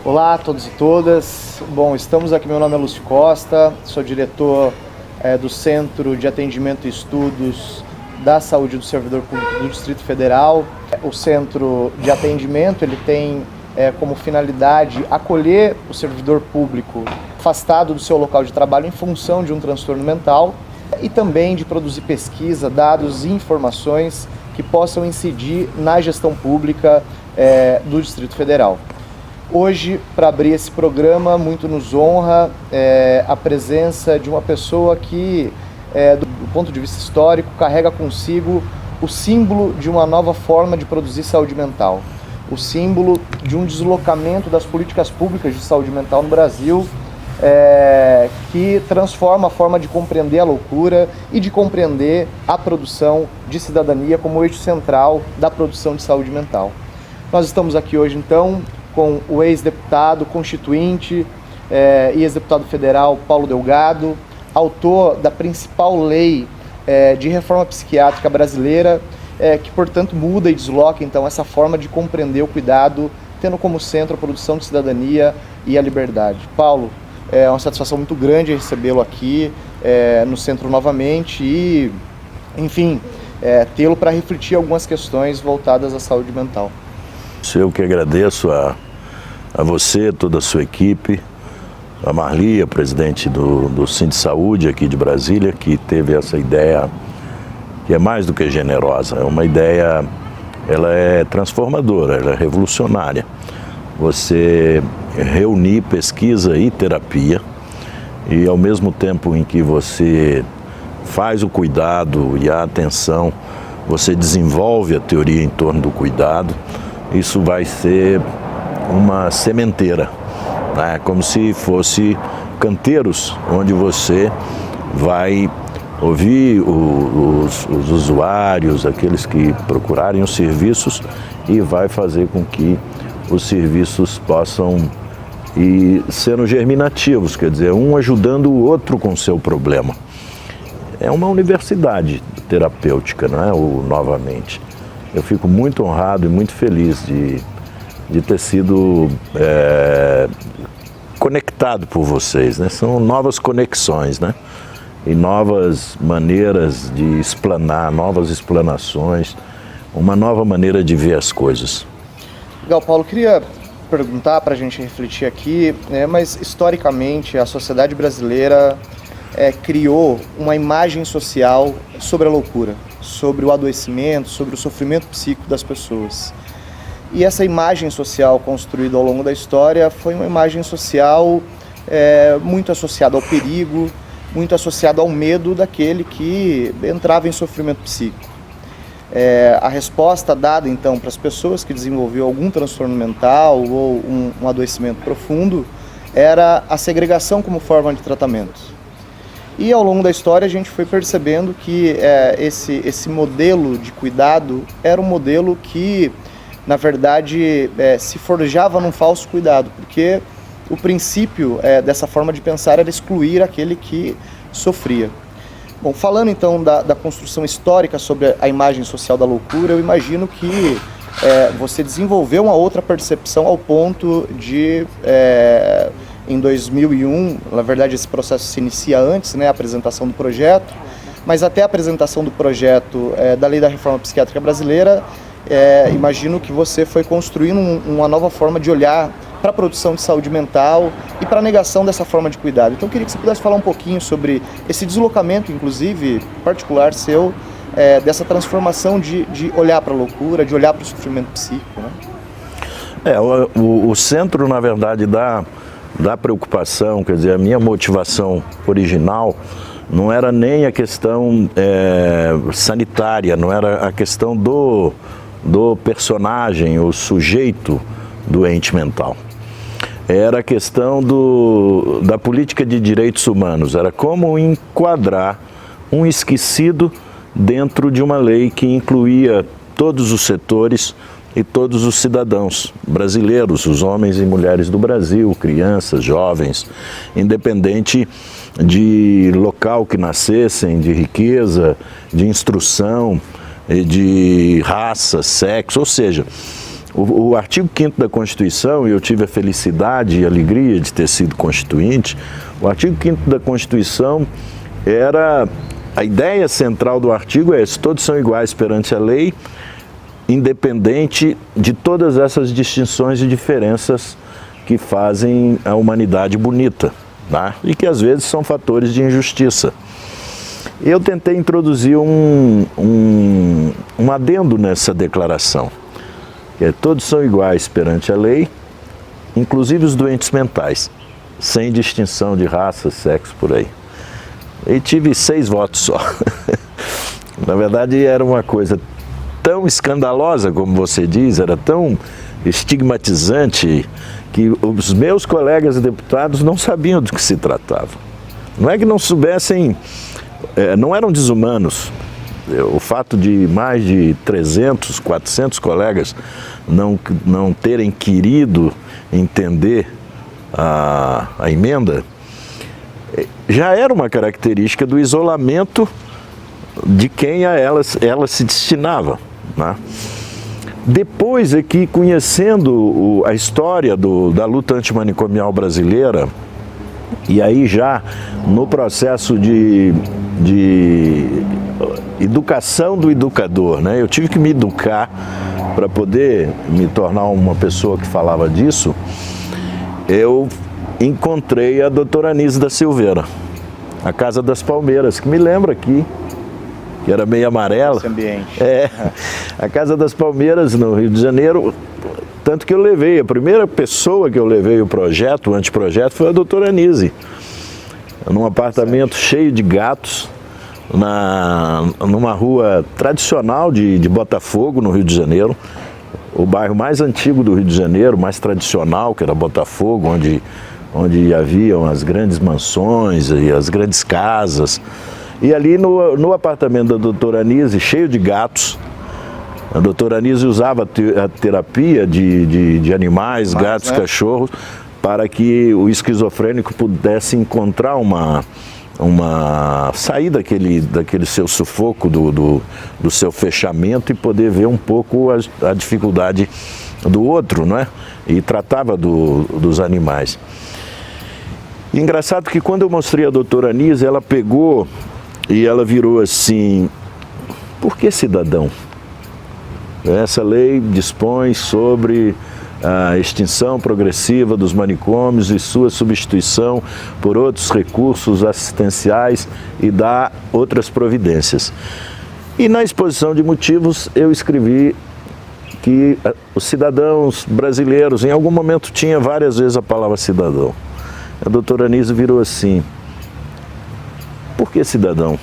Olá a todos e todas. Bom, estamos aqui, meu nome é Lúcio Costa, sou diretor do Centro de Atendimento e Estudos da Saúde do Servidor Público do Distrito Federal. O Centro de Atendimento ele tem como finalidade acolher o servidor público afastado do seu local de trabalho em função de um transtorno mental e também de produzir pesquisa, dados e informações que possam incidir na gestão pública do Distrito Federal. Hoje, para abrir esse programa, muito nos honra a presença de uma pessoa que, do ponto de vista histórico, carrega consigo o símbolo de uma nova forma de produzir saúde mental, o símbolo de um deslocamento das políticas públicas de saúde mental no Brasil, que transforma a forma de compreender a loucura e de compreender a produção de cidadania como eixo central da produção de saúde mental. Nós estamos aqui hoje, então, com o ex-deputado constituinte e ex-deputado federal Paulo Delgado, autor da principal lei de reforma psiquiátrica brasileira, que, portanto, muda e desloca, então, essa forma de compreender o cuidado, tendo como centro a produção de cidadania e a liberdade. Paulo, é uma satisfação muito grande recebê-lo aqui no centro novamente e, enfim, tê-lo para refletir algumas questões voltadas à saúde mental. Eu que agradeço a você, toda a sua equipe, a Marli, a presidente do Sindsaúde aqui de Brasília, que teve essa ideia que é mais do que generosa, é uma ideia, ela é transformadora, ela é revolucionária. Você reunir pesquisa e terapia e ao mesmo tempo em que você faz o cuidado e a atenção, você desenvolve a teoria em torno do cuidado. Isso vai ser uma sementeira, né? Como se fosse canteiros, onde você vai ouvir os usuários, aqueles que procurarem os serviços, e vai fazer com que os serviços possam ir sendo germinativos, quer dizer, um ajudando o outro com o seu problema. É uma universidade terapêutica, não é? Novamente. Eu fico muito honrado e muito feliz de ter sido conectado por vocês, né? São novas conexões, né? E novas maneiras de explanar, novas explanações, uma nova maneira de ver as coisas. Legal, Paulo, queria perguntar para a gente refletir aqui, mas historicamente a sociedade brasileira criou uma imagem social sobre a loucura, sobre o adoecimento, sobre o sofrimento psíquico das pessoas. E essa imagem social construída ao longo da história foi uma imagem social muito associada ao perigo, muito associada ao medo daquele que entrava em sofrimento psíquico. A resposta dada, então, para as pessoas que desenvolviam algum transtorno mental ou um adoecimento profundo era a segregação como forma de tratamento. E ao longo da história a gente foi percebendo que esse modelo de cuidado era um modelo que, na verdade, se forjava num falso cuidado, porque o princípio dessa forma de pensar era excluir aquele que sofria. Bom, falando então da construção histórica sobre a imagem social da loucura, eu imagino que você desenvolveu uma outra percepção ao ponto de, em 2001, na verdade esse processo se inicia antes, né, a apresentação do projeto, mas até a apresentação do projeto da Lei da Reforma Psiquiátrica Brasileira, imagino que você foi construindo uma nova forma de olhar para a produção de saúde mental e para a negação dessa forma de cuidado. Então eu queria que você pudesse falar um pouquinho sobre esse deslocamento, inclusive, particular seu, dessa transformação de olhar para a loucura, de olhar para o sofrimento psíquico, né? O centro, na verdade, da preocupação, quer dizer, a minha motivação original não era nem a questão sanitária, não era a questão do personagem, o sujeito doente mental. Era a questão da política de direitos humanos, era como enquadrar um esquecido dentro de uma lei que incluía todos os setores e todos os cidadãos brasileiros, os homens e mulheres do Brasil, crianças, jovens, independente de local que nascessem, de riqueza, de instrução, de raça, sexo, ou seja, O artigo 5º da Constituição, e eu tive a felicidade e a alegria de ter sido constituinte, o artigo 5º da Constituição era, a ideia central do artigo é essa: todos são iguais perante a lei, independente de todas essas distinções e diferenças que fazem a humanidade bonita, tá? E que às vezes são fatores de injustiça. Eu tentei introduzir um adendo nessa declaração, que é: todos são iguais perante a lei, inclusive os doentes mentais, sem distinção de raça, sexo, por aí. E tive 6 votos só. Na verdade, era uma coisa tão escandalosa, como você diz, era tão estigmatizante, que os meus colegas deputados não sabiam do que se tratava. Não é que não soubessem, não eram desumanos. O fato de mais de 300, 400 colegas não terem querido entender a emenda, já era uma característica do isolamento de quem a ela se destinava, né? Depois é que, conhecendo a história da luta antimanicomial brasileira, e aí já no processo de educação do educador, né? Eu tive que me educar para poder me tornar uma pessoa que falava disso. Eu encontrei a doutora Anísio da Silveira, a Casa das Palmeiras, que me lembra aqui, que era meio amarela. Esse ambiente. A Casa das Palmeiras, no Rio de Janeiro. Tanto que eu levei, a primeira pessoa que eu levei o anteprojeto, foi a doutora Anísio, num apartamento cheio de gatos, numa rua tradicional de Botafogo, no Rio de Janeiro, o bairro mais antigo do Rio de Janeiro, mais tradicional, que era Botafogo, onde haviam as grandes mansões e as grandes casas. E ali no apartamento da doutora Anísio, cheio de gatos, a doutora Anísio usava a terapia de animais, gatos, né? Cachorros, para que o esquizofrênico pudesse encontrar uma sair daquele seu sufoco, do seu fechamento, e poder ver um pouco a dificuldade do outro, não é? E tratava dos animais. E engraçado que quando eu mostrei a doutora Anísio, ela pegou e ela virou assim: por que cidadão? Essa lei dispõe sobre a extinção progressiva dos manicômios e sua substituição por outros recursos assistenciais e dá outras providências. E na exposição de motivos eu escrevi que os cidadãos brasileiros, em algum momento tinha várias vezes a palavra cidadão. A doutora Anísio virou assim: por que cidadão?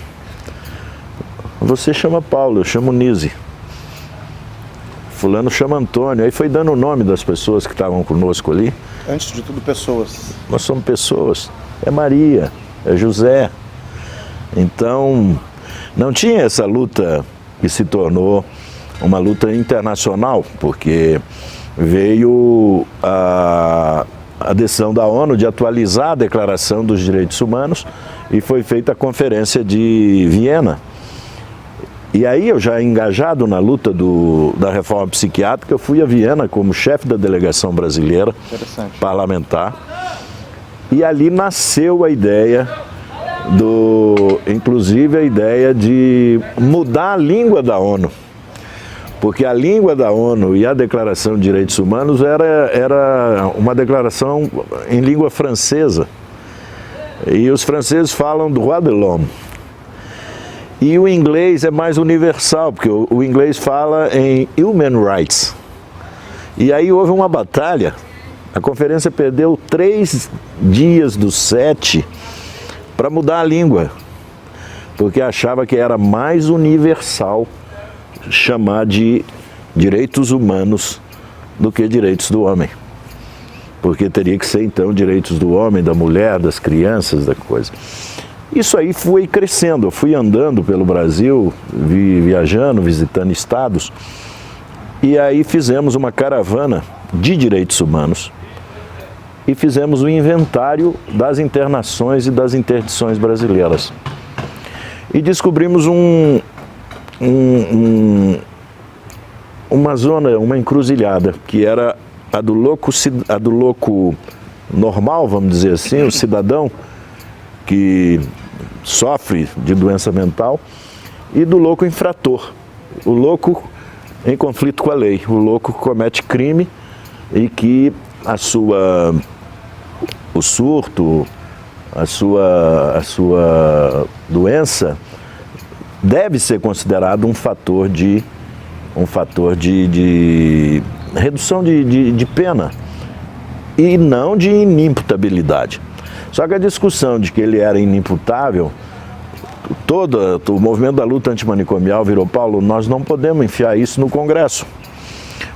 Você chama Paulo, eu chamo Nise. Fulano chama Antônio. Aí foi dando o nome das pessoas que estavam conosco ali. Antes de tudo, pessoas. Nós somos pessoas. É Maria, é José. Então, não tinha essa luta que se tornou uma luta internacional, porque veio a decisão da ONU de atualizar a Declaração dos Direitos Humanos e foi feita a Conferência de Viena. E aí, eu já engajado na luta da reforma psiquiátrica, eu fui a Viena como chefe da delegação brasileira parlamentar. E ali nasceu a ideia inclusive a ideia de mudar a língua da ONU. Porque a língua da ONU e a Declaração de Direitos Humanos era uma declaração em língua francesa. E os franceses falam droit de l'homme. E o inglês é mais universal, porque o inglês fala em human rights. E aí houve uma batalha. A conferência perdeu 3 dias dos 7 para mudar a língua, porque achava que era mais universal chamar de direitos humanos do que direitos do homem. Porque teria que ser, então, direitos do homem, da mulher, das crianças, da coisa. Isso aí foi crescendo. Eu fui andando pelo Brasil, viajando, visitando estados, e aí fizemos uma caravana de direitos humanos e fizemos um inventário das internações e das interdições brasileiras. E descobrimos uma zona, uma encruzilhada, que era a do louco normal, vamos dizer assim, o cidadão que sofre de doença mental, e do louco infrator, o louco em conflito com a lei, o louco que comete crime e que o surto, a sua doença deve ser considerado um fator de redução de pena e não de inimputabilidade. Só que a discussão de que ele era inimputável, todo o movimento da luta antimanicomial virou: Paulo, nós não podemos enfiar isso no Congresso,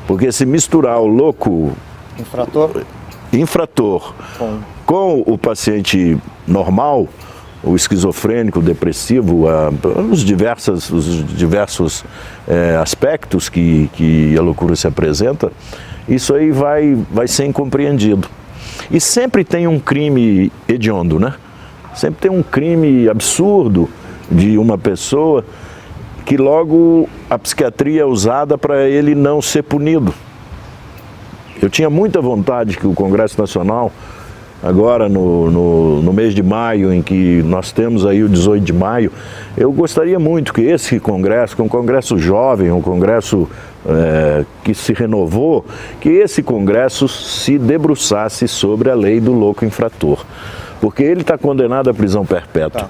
porque se misturar o louco infrator com o paciente normal, o esquizofrênico, o depressivo, os diversos aspectos que a loucura se apresenta, isso aí vai ser incompreendido. E sempre tem um crime hediondo, né? Sempre tem um crime absurdo de uma pessoa que logo a psiquiatria é usada para ele não ser punido. Eu tinha muita vontade que o Congresso Nacional, agora no mês de maio, em que nós temos aí o 18 de maio, eu gostaria muito que esse Congresso, que é um Congresso jovem, um Congresso que se renovou, que esse Congresso se debruçasse sobre a lei do louco infrator, porque ele está condenado à prisão perpétua. Tá.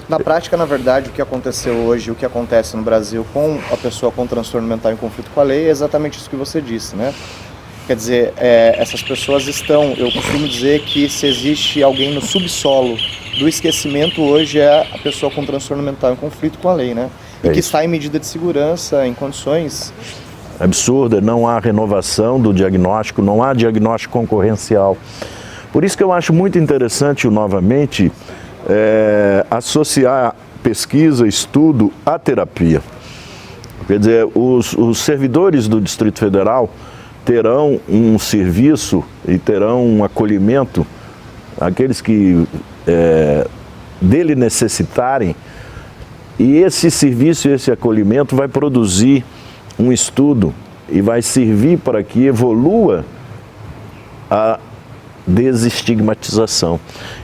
Na prática, na verdade, o que aconteceu hoje, o que acontece no Brasil com a pessoa com transtorno mental em conflito com a lei é exatamente isso que você disse, né? Quer dizer, essas pessoas estão, eu costumo dizer que se existe alguém no subsolo do esquecimento hoje é a pessoa com transtorno mental em conflito com a lei, né? E que está em medida de segurança, em condições absurda, não há renovação do diagnóstico, não há diagnóstico concorrencial. Por isso que eu acho muito interessante, novamente, associar pesquisa, estudo à terapia. Quer dizer, os servidores do Distrito Federal terão um serviço e terão um acolhimento, aqueles que dele necessitarem, e esse serviço e esse acolhimento vai produzir um estudo e vai servir para que evolua a desestigmatização,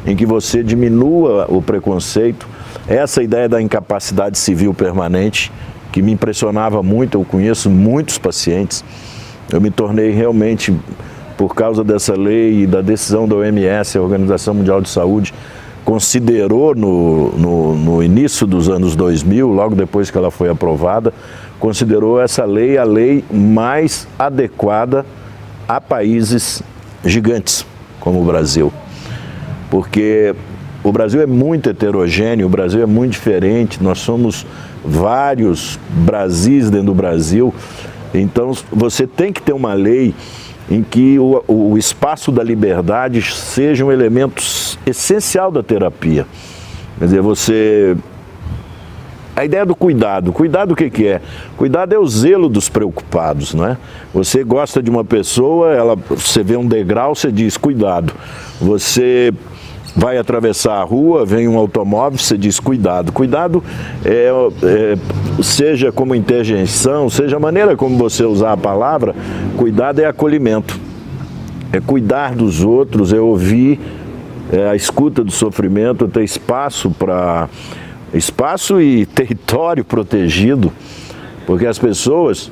em que você diminua o preconceito. Essa ideia da incapacidade civil permanente, que me impressionava muito, eu conheço muitos pacientes, eu me tornei realmente, por causa dessa lei e da decisão da OMS, a Organização Mundial de Saúde, considerou no início dos anos 2000, logo depois que ela foi aprovada, considerou essa lei a lei mais adequada a países gigantes, como o Brasil. Porque o Brasil é muito heterogêneo, o Brasil é muito diferente, nós somos vários Brasis dentro do Brasil, então você tem que ter uma lei em que o espaço da liberdade seja um elemento essencial da terapia. Quer dizer, a ideia do cuidado. Cuidado o que é? Cuidado é o zelo dos preocupados, não é? Você gosta de uma pessoa, você vê um degrau, você diz cuidado. Você vai atravessar a rua, vem um automóvel, você diz cuidado. Cuidado seja como interjeição, seja a maneira como você usar a palavra, cuidado é acolhimento. É cuidar dos outros, é ouvir, a escuta do sofrimento, ter espaço e território protegido, porque as pessoas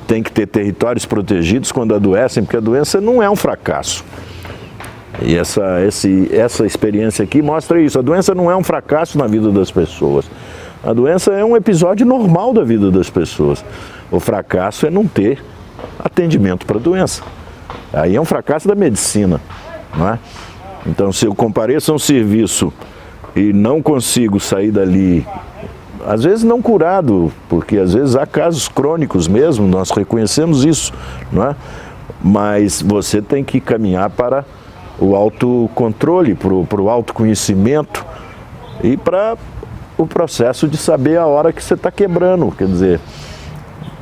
têm que ter territórios protegidos quando adoecem, porque a doença não é um fracasso. E essa experiência aqui mostra isso. A doença não é um fracasso na vida das pessoas. A doença é um episódio normal da vida das pessoas. O fracasso é não ter atendimento para a doença. Aí é um fracasso da medicina, não é? Então, se eu compareço a um serviço e não consigo sair dali, às vezes não curado, porque às vezes há casos crônicos mesmo, nós reconhecemos isso, não é? Mas você tem que caminhar para o autocontrole, para o autoconhecimento e para o processo de saber a hora que você está quebrando. Quer dizer,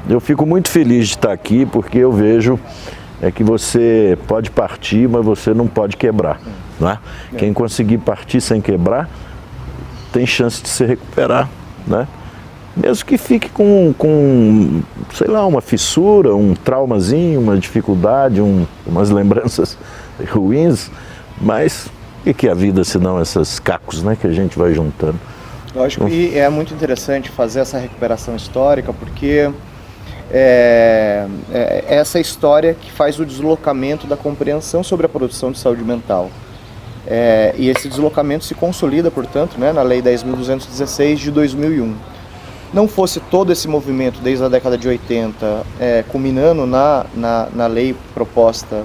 eu fico muito feliz de estar aqui, porque eu vejo que você pode partir, mas você não pode quebrar, não é? Quem conseguir partir sem quebrar tem chance de se recuperar, né? mesmo que fique com, sei lá, uma fissura, um traumazinho, uma dificuldade, umas lembranças ruins, mas o que é a vida senão esses cacos, né, que a gente vai juntando? Lógico, e é muito interessante fazer essa recuperação histórica, porque essa história que faz o deslocamento da compreensão sobre a produção de saúde mental. E esse deslocamento se consolida, portanto, né, na Lei 10.216 de 2001. Não fosse todo esse movimento desde a década de 80, culminando na lei proposta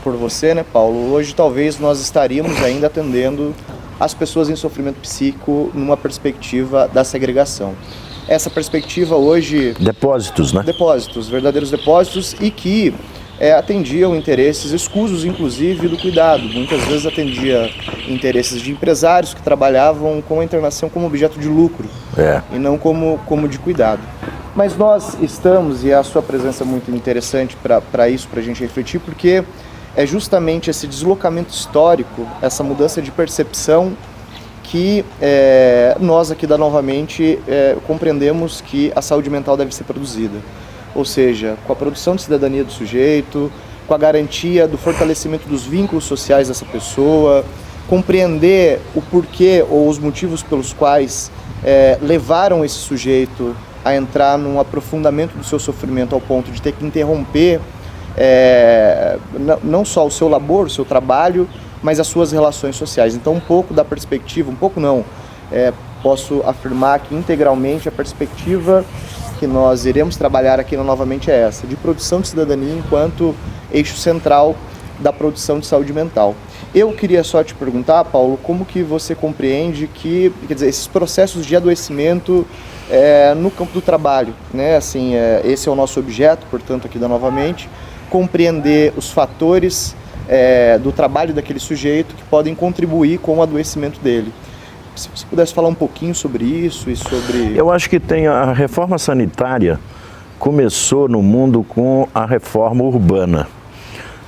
por você, né, Paulo, hoje talvez nós estaríamos ainda atendendo as pessoas em sofrimento psíquico numa perspectiva da segregação. Essa perspectiva hoje... Depósitos, né? Depósitos, verdadeiros depósitos, e que atendiam interesses escusos, inclusive, do cuidado. Muitas vezes atendia interesses de empresários que trabalhavam com a internação como objeto de lucro e não como de cuidado. Mas nós estamos, e a sua presença é muito interessante para isso, para a gente refletir, porque é justamente esse deslocamento histórico, essa mudança de percepção que nós aqui da Novamente compreendemos que a saúde mental deve ser produzida. Ou seja, com a produção de cidadania do sujeito, com a garantia do fortalecimento dos vínculos sociais dessa pessoa, compreender o porquê ou os motivos pelos quais levaram esse sujeito a entrar num aprofundamento do seu sofrimento ao ponto de ter que interromper não só o seu labor, o seu trabalho, mas as suas relações sociais. Então, um pouco da perspectiva, um pouco não, posso afirmar que integralmente a perspectiva que nós iremos trabalhar aqui no Novamente é essa, de produção de cidadania enquanto eixo central da produção de saúde mental. Eu queria só te perguntar, Paulo, como que você compreende que, quer dizer, esses processos de adoecimento no campo do trabalho, né? Assim, esse é o nosso objeto, portanto, aqui da Novamente, compreender os fatores do trabalho daquele sujeito que podem contribuir com o adoecimento dele. Se você pudesse falar um pouquinho sobre isso e sobre... Eu acho que a reforma sanitária começou no mundo com a reforma urbana.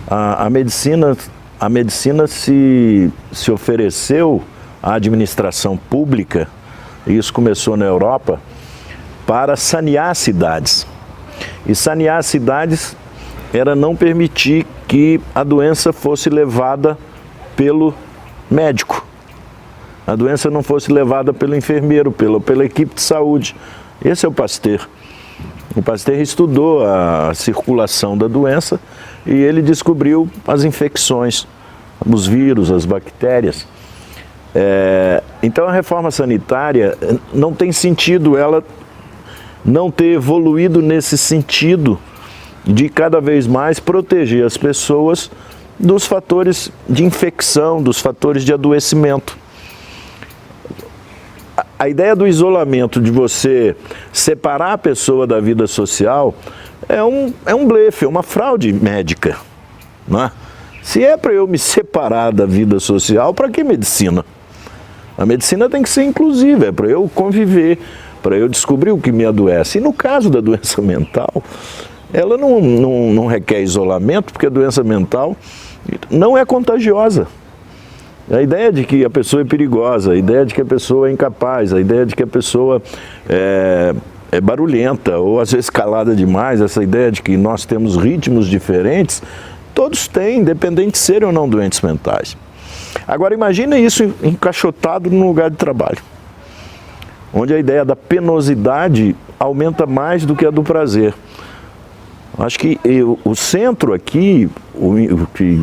A medicina se ofereceu à administração pública, e isso começou na Europa, para sanear cidades. E sanear cidades era não permitir que a doença fosse levada pelo médico. A doença não fosse levada pelo enfermeiro, pela equipe de saúde. Esse é o Pasteur. O Pasteur estudou a circulação da doença e ele descobriu as infecções, os vírus, as bactérias. Então a reforma sanitária não tem sentido ela não ter evoluído nesse sentido de cada vez mais proteger as pessoas dos fatores de infecção, dos fatores de adoecimento. A ideia do isolamento, de você separar a pessoa da vida social, é um blefe, é uma fraude médica, não é? Se é para eu me separar da vida social, para que medicina? A medicina tem que ser inclusiva, é para eu conviver, para eu descobrir o que me adoece. E no caso da doença mental, ela não requer isolamento, porque a doença mental não é contagiosa. A ideia de que a pessoa é perigosa, a ideia de que a pessoa é incapaz, a ideia de que a pessoa é barulhenta ou às vezes calada demais, essa ideia de que nós temos ritmos diferentes, todos têm, independente de serem ou não doentes mentais. Agora imagina isso encaixotado num lugar de trabalho, onde a ideia da penosidade aumenta mais do que a do prazer. Acho que o centro aqui,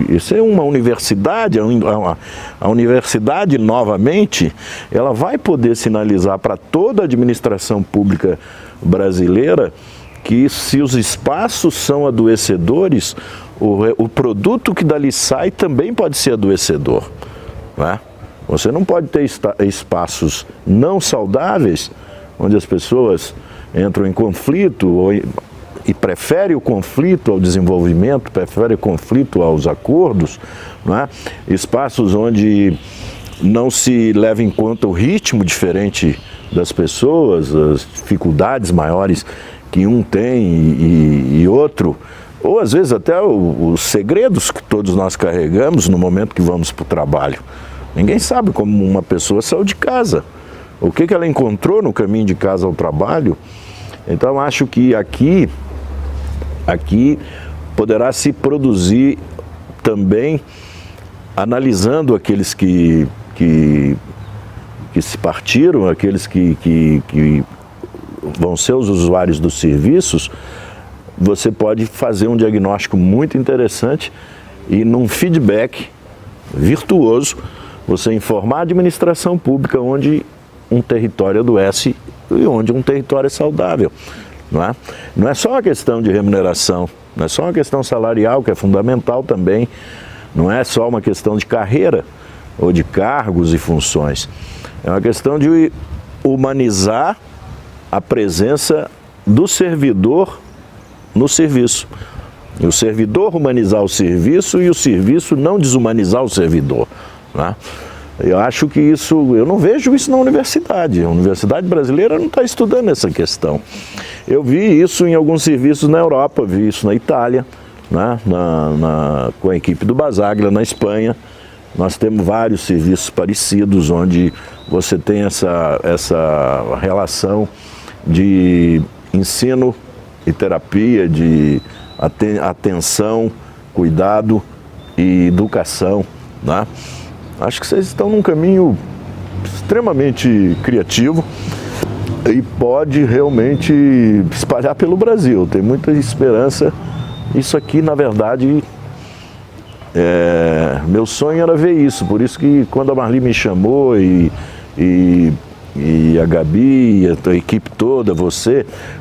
isso é uma universidade, a universidade novamente, ela vai poder sinalizar para toda a administração pública brasileira que se os espaços são adoecedores, o produto que dali sai também pode ser adoecedor, né? Você não pode ter espaços não saudáveis, onde as pessoas entram em conflito e prefere o conflito ao desenvolvimento, prefere o conflito aos acordos, não é? Espaços onde não se leva em conta o ritmo diferente das pessoas, as dificuldades maiores que um tem e outro, ou às vezes até os segredos que todos nós carregamos no momento que vamos para o trabalho. Ninguém sabe como uma pessoa saiu de casa, o que ela encontrou no caminho de casa ao trabalho. Então acho que aqui poderá se produzir também, analisando aqueles que se partiram, aqueles que vão ser os usuários dos serviços. Você pode fazer um diagnóstico muito interessante e, num feedback virtuoso, você informar a administração pública onde um território adoece e onde um território é saudável. Não é só uma questão de remuneração, não é só uma questão salarial, que é fundamental também, não é só uma questão de carreira ou de cargos e funções. É uma questão de humanizar a presença do servidor no serviço. E o servidor humanizar o serviço e o serviço não desumanizar o servidor. Eu acho que isso, eu não vejo isso na universidade. A universidade brasileira não está estudando essa questão. Eu vi isso em alguns serviços na Europa, vi isso na Itália, com a equipe do Basaglia, na Espanha. Nós temos vários serviços parecidos, onde você tem essa relação de ensino e terapia, de atenção, cuidado e educação. Acho que vocês estão num caminho extremamente criativo e pode realmente espalhar pelo Brasil. Tem muita esperança. Isso aqui, na verdade, meu sonho era ver isso. Por isso que quando a Marli me chamou e a Gabi, a equipe toda,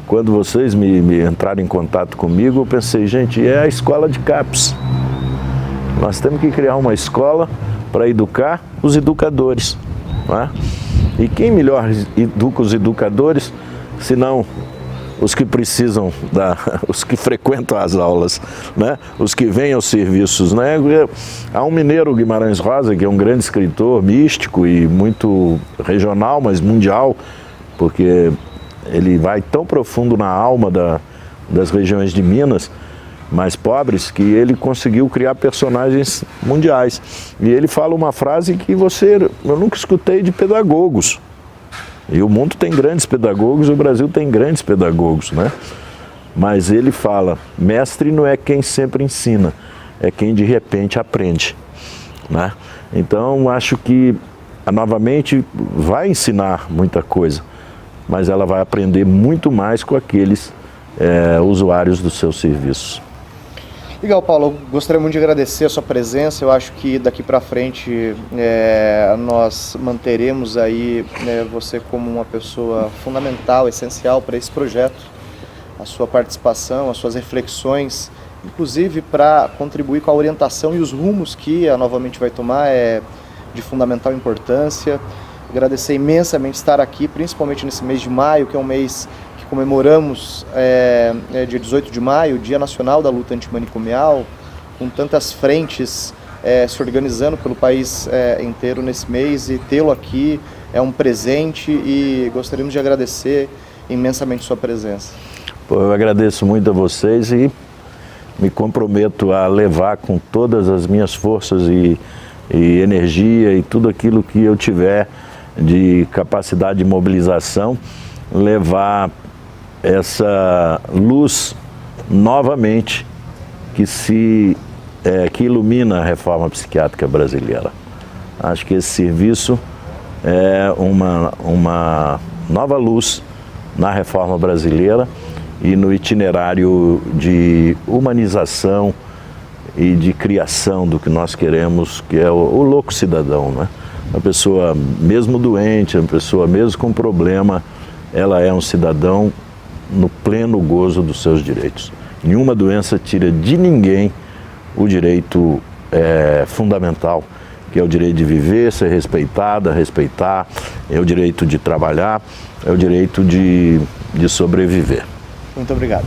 quando vocês me entraram em contato comigo, eu pensei, gente, é a escola de CAPES. Nós temos que criar uma escola para educar os educadores. E quem melhor educa os educadores, senão os que precisam, os que frequentam as aulas, os que vêm aos serviços. Há um mineiro, Guimarães Rosa, que é um grande escritor místico e muito regional, mas mundial, porque ele vai tão profundo na alma das regiões de Minas mais pobres, que ele conseguiu criar personagens mundiais. E ele fala uma frase que eu nunca escutei de pedagogos. E o mundo tem grandes pedagogos, o Brasil tem grandes pedagogos, Mas ele fala, mestre não é quem sempre ensina, é quem de repente aprende, Então, acho que a Nova Mente vai ensinar muita coisa, mas ela vai aprender muito mais com aqueles usuários dos seus serviços. Legal, Paulo, eu gostaria muito de agradecer a sua presença. Eu acho que daqui para frente nós manteremos aí você como uma pessoa fundamental, essencial para esse projeto, a sua participação, as suas reflexões, inclusive para contribuir com a orientação e os rumos que a Nova Mente vai tomar é de fundamental importância. Agradecer imensamente estar aqui, principalmente nesse mês de maio, que é um mês comemoramos dia 18 de maio, Dia Nacional da Luta Antimanicomial, com tantas frentes se organizando pelo país inteiro nesse mês, e tê-lo aqui é um presente e gostaríamos de agradecer imensamente sua presença. Eu agradeço muito a vocês e me comprometo a levar com todas as minhas forças e energia e tudo aquilo que eu tiver de capacidade de mobilização, levar essa luz novamente que ilumina a reforma psiquiátrica brasileira. Acho que esse serviço é uma nova luz na reforma brasileira e no itinerário de humanização e de criação do que nós queremos, que é o louco cidadão, A pessoa mesmo doente, a pessoa mesmo com problema, ela é um cidadão no pleno gozo dos seus direitos. Nenhuma doença tira de ninguém o direito fundamental, que é o direito de viver, ser respeitada, respeitar, é o direito de trabalhar, é o direito de sobreviver. Muito obrigado.